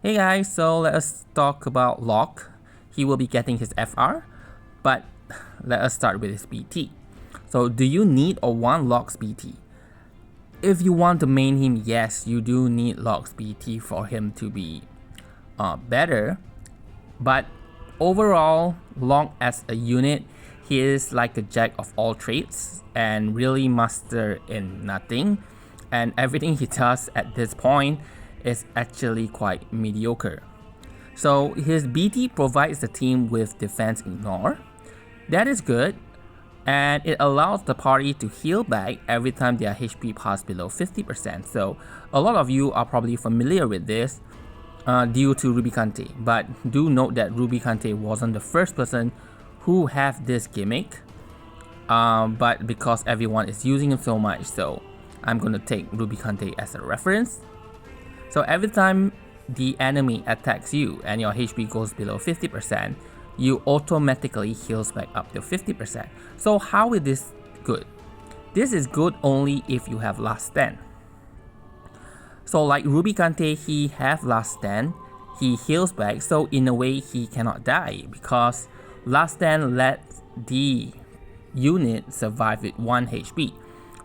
Hey guys, so let us talk about Locke. He will be getting his FR, but let us start with his BT. So do you need or want Locke's BT? If you want to main him, yes, you do need Locke's BT for him to be better. But overall, Locke as a unit, he is like a jack of all trades and really master in nothing. And everything he does at this point is actually quite mediocre. So his BT provides the team with defense ignore. That is good, and it allows the party to heal back every time their HP pass below 50%. So a lot of you are probably familiar with this due to Rubicante, but do note that Rubicante wasn't the first person who have this gimmick, but because everyone is using it so much, so I'm gonna take Rubicante as a reference. So every time the enemy attacks you and your HP goes below 50%, you automatically heals back up to 50%. So how is this good? This is good only if you have last stand. So like Rubicante, he have last stand, he heals back, so in a way he cannot die because last stand lets the unit survive with 1 HP.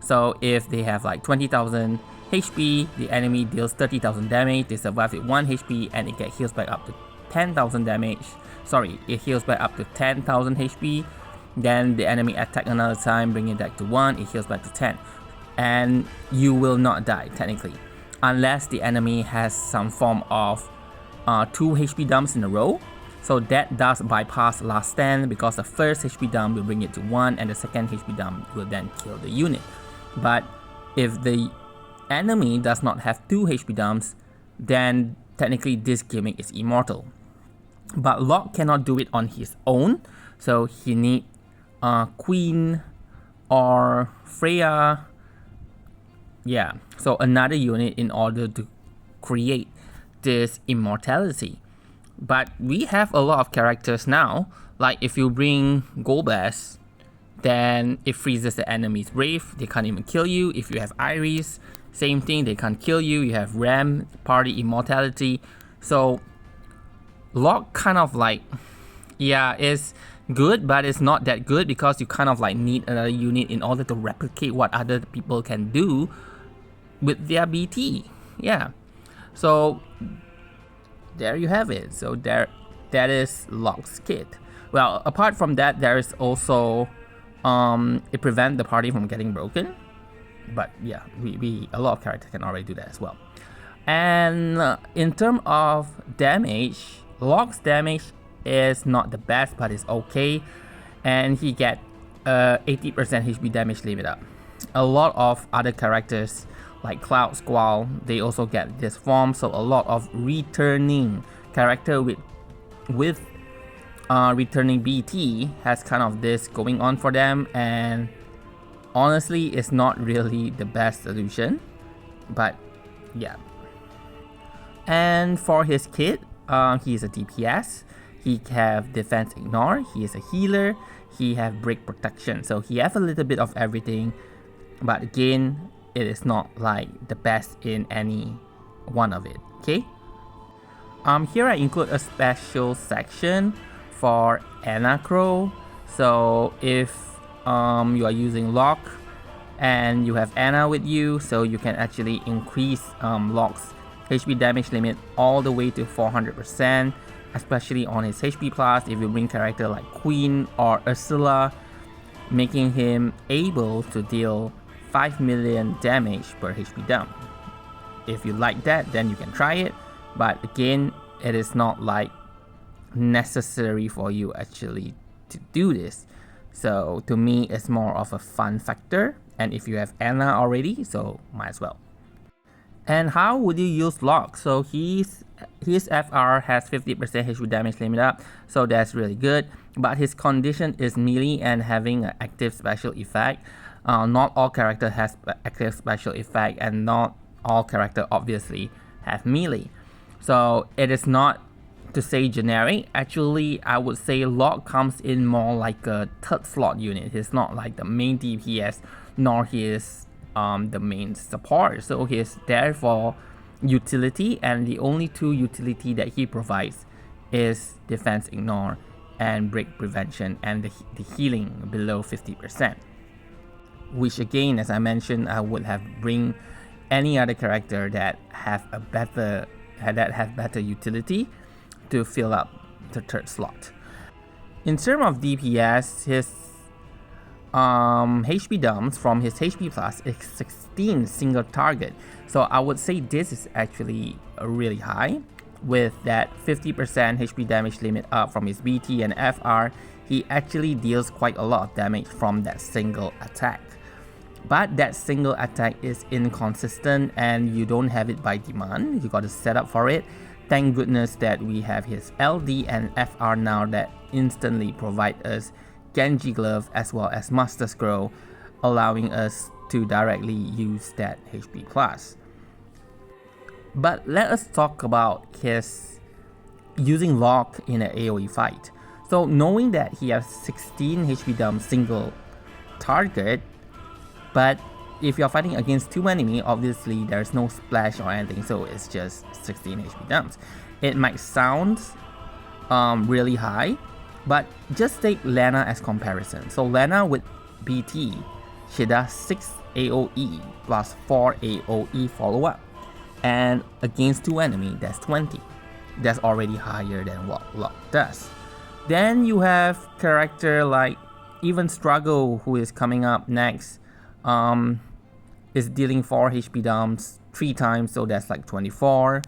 So if they have like 20,000 HP, the enemy deals 30,000 damage, they survive with 1 HP and it gets heals back up to 10,000 damage. Sorry, it heals back up to 10,000 HP. Then the enemy attack another time, bring it back to 1, it heals back to 10. And you will not die technically, unless the enemy has some form of 2 HP dumps in a row. So that does bypass last stand because the first HP dump will bring it to 1 and the second HP dump will then kill the unit. But if the enemy does not have 2 HP dumps, then technically this gimmick is immortal. But Locke cannot do it on his own, so he need Queen or Freya, yeah, so another unit in order to create this immortality. But we have a lot of characters now, like if you bring Golbez, then it freezes the enemy's Wraith, they can't even kill you. If you have Iris, same thing, they can't kill you. You have Ram, party immortality. So Locke kind of like, yeah, is good, but it's not that good because you kind of like need another unit in order to replicate what other people can do with their BT. Yeah, so there you have it. So that is Locke's kit. Well, apart from that, there is also it prevents the party from getting broken. But yeah, a lot of characters can already do that as well. And in terms of damage, Locke's damage is not the best, but it's okay. And he get 80% HP damage limit up. A lot of other characters like Cloud, Squall, they also get this form. So a lot of returning character with returning BT has kind of this going on for them, and honestly it's not really the best solution, but yeah. And for his kit, he is a DPS, he have defense ignore, he is a healer, he have break protection, so he have a little bit of everything, but again it is not like the best in any one of it. Okay, here I include a special section for Anacro. So if you are using Locke and you have Ana with you, so you can actually increase Locke's HP damage limit all the way to 400%, especially on his HP plus if you bring character like Queen or Ursula, making him able to deal 5 million damage per HP dump. If you like that, then you can try it, but again it is not like necessary for you actually to do this. So to me it's more of a fun factor, and if you have Ana already, so might as well. And how would you use Locke? So his FR has 50% HP damage limit up, so that's really good, but his condition is melee and having an active special effect. Not all character has active special effect, and not all character obviously have melee, so it is not to say generic. Actually I would say Locke comes in more like a third slot unit. He's not like the main DPS, nor he is the main support, so he's there for utility, and the only two utility that he provides is defense ignore and break prevention and the healing below 50%. Which again, as I mentioned, I would have bring any other character that have better utility to fill up the third slot. In terms of DPS, his HP dumps from his HP plus is 16 single target. So I would say this is actually really high. With that 50% HP damage limit up from his BT and FR, he actually deals quite a lot of damage from that single attack. But that single attack is inconsistent and you don't have it by demand, you got to set up for it. Thank goodness that we have his LD and FR now that instantly provide us Genji Glove as well as Master Scroll, allowing us to directly use that HP plus. But let us talk about his using Locke in an AoE fight. So knowing that he has 16 HP dump single target, but if you're fighting against two enemies, obviously there's no splash or anything, so it's just 16 HP dumps. It might sound really high, but just take Lena as comparison. So Lena with BT, she does 6 AoE plus 4 AoE follow-up. And against two enemies, that's 20. That's already higher than what Locke does. Then you have character like even Struggle, who is coming up next, is dealing 4 HP dumps 3 times, so that's like 24.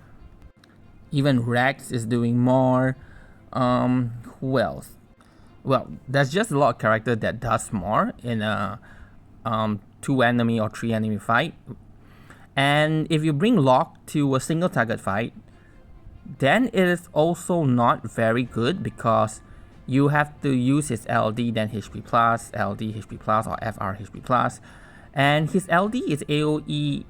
Even Rex is doing more. Who else? Well, there's just a lot of character that does more in a 2 enemy or 3 enemy fight. And if you bring Locke to a single target fight, then it is also not very good because you have to use his LD, then HP plus, LD, HP plus, or FR, HP plus. And his LD is AoE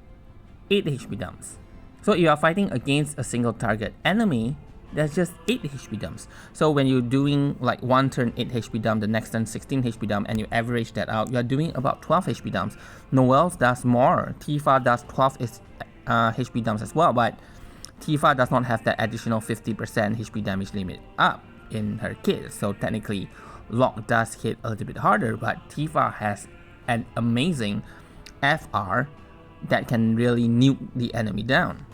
8 HP dumps. So if you are fighting against a single target enemy, that's just 8 HP dumps. So when you're doing like one turn 8 HP dump, the next turn 16 HP dump, and you average that out, you're doing about 12 HP dumps. Noelle does more. Tifa does 12 HP dumps as well, but Tifa does not have that additional 50% HP damage limit up in her kit. So technically, Locke does hit a little bit harder, but Tifa has an amazing FR that can really nuke the enemy down.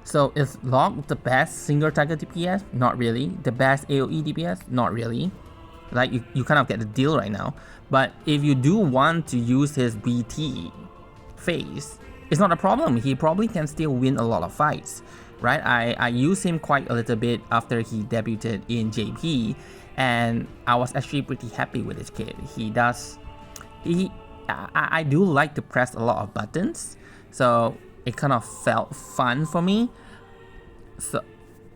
So is Locke the best single target DPS? Not really. The best AoE DPS? Not really. Like you kind of get the deal right now. But if you do want to use his BT phase, it's not a problem. He probably can still win a lot of fights, right? I used him quite a little bit after he debuted in JP, and I was actually pretty happy with his kit. I do like to press a lot of buttons, so it kind of felt fun for me. So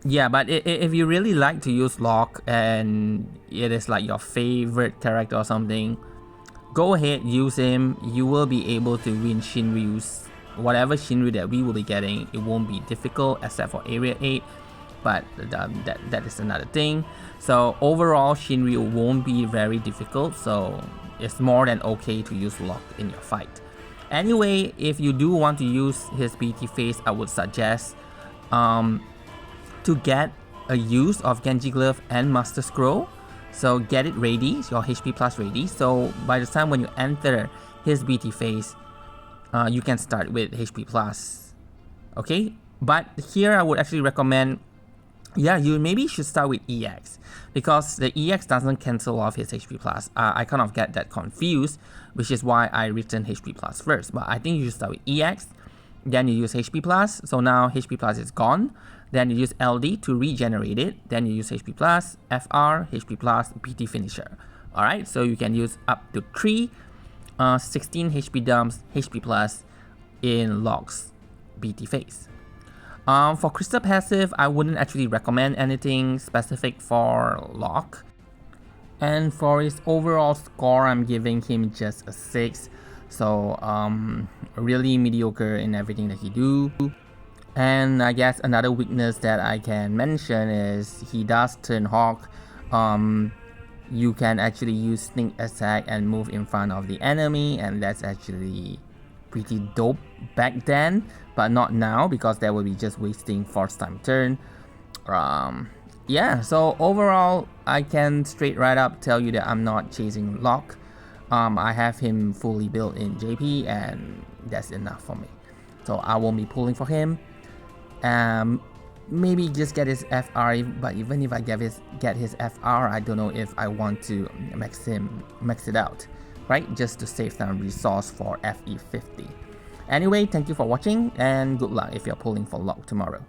yeah, but if you really like to use Locke and it is like your favorite character or something, go ahead, use him. You will be able to win Shinryu's, whatever Shinryu that we will be getting. It won't be difficult except for Area 8, but that is another thing. So overall, Shinryu won't be very difficult, so it's more than okay to use Locke in your fight. Anyway, if you do want to use his BT phase, I would suggest to get a use of Genji Glove and Master Scroll. So get it ready, your HP plus ready. So by the time when you enter his BT phase, you can start with HP plus. Okay, but here I would actually recommend, yeah, you maybe should start with EX, because the EX doesn't cancel off his HP plus. I kind of get that confused, which is why I written HP plus first. But I think you should start with EX, then you use HP plus. So now HP plus is gone. Then you use LD to regenerate it. Then you use HP plus, FR, HP plus, BT finisher. Alright, so you can use up to 3 16 HP dumps, HP plus in Locke's BT phase. For Crystal passive, I wouldn't actually recommend anything specific for Locke. And for his overall score, I'm giving him just a 6. So really mediocre in everything that he do. And I guess another weakness that I can mention is he does turn Hawk. You can actually use sneak attack and move in front of the enemy, and that's actually pretty dope back then, but not now because that would be just wasting first time turn. Yeah, so overall, I can straight right up tell you that I'm not chasing Locke. I have him fully built in JP, and that's enough for me. So I won't be pulling for him. Maybe just get his FR, but even if I get his FR, I don't know if I want to max it out, right? Just to save some resource for FE50. Anyway, thank you for watching, and good luck if you're pulling for Locke tomorrow.